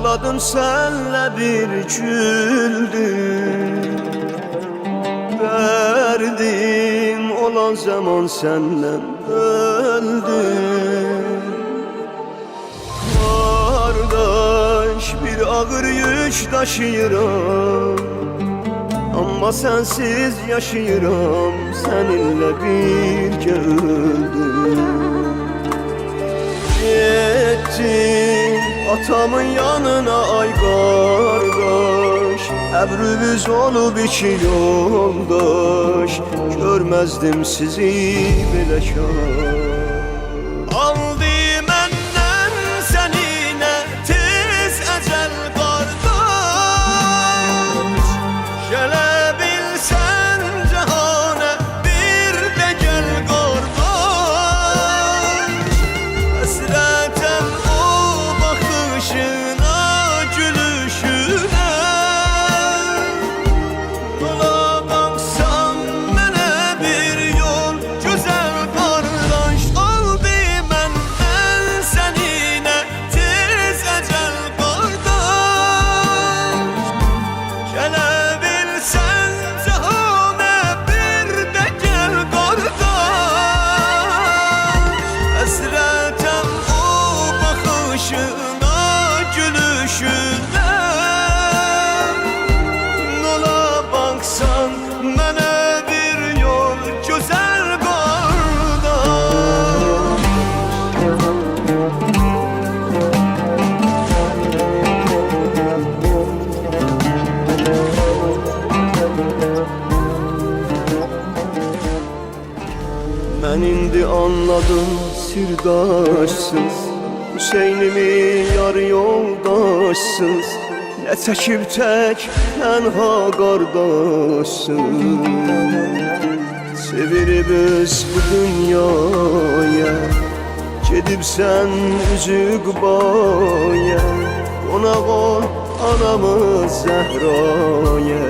Ağladım senle bir güldüm. Derdim olan zaman senden öldüm. Kardeş bir ağır yük taşıyıram, ama sensiz yaşayıram, seninle birgə öldüm. Gittin atamın yanına ay kardeş, əbrümüz olub iki yoldaş, görmezdim sizi belə kar. Aldı məndən səninə tez əcəl qardaş, gələ bilsən cəhanə bir də gəl qardaş. Həsrətəm o baxışına, gülüşünə, yola baxsam mənə bir yol gözəl qardaş. Aldı məndən səninə tez əcəl qardaş, gələ bilsən cəhanə bir də gəl qardaş. Həsrətəm o baxışına, gülüşünə, nola baxsan mənə bir yol gözəl qardaş. Mən indi anladım sirdaşsız, Hüseynimi yar yoldaşsız, nə çəkib tək tənha qardaşsız. Sevirib öz bu dünyaya, gedibsən üzü qubaya, qonaq ol anamız Zəhraya.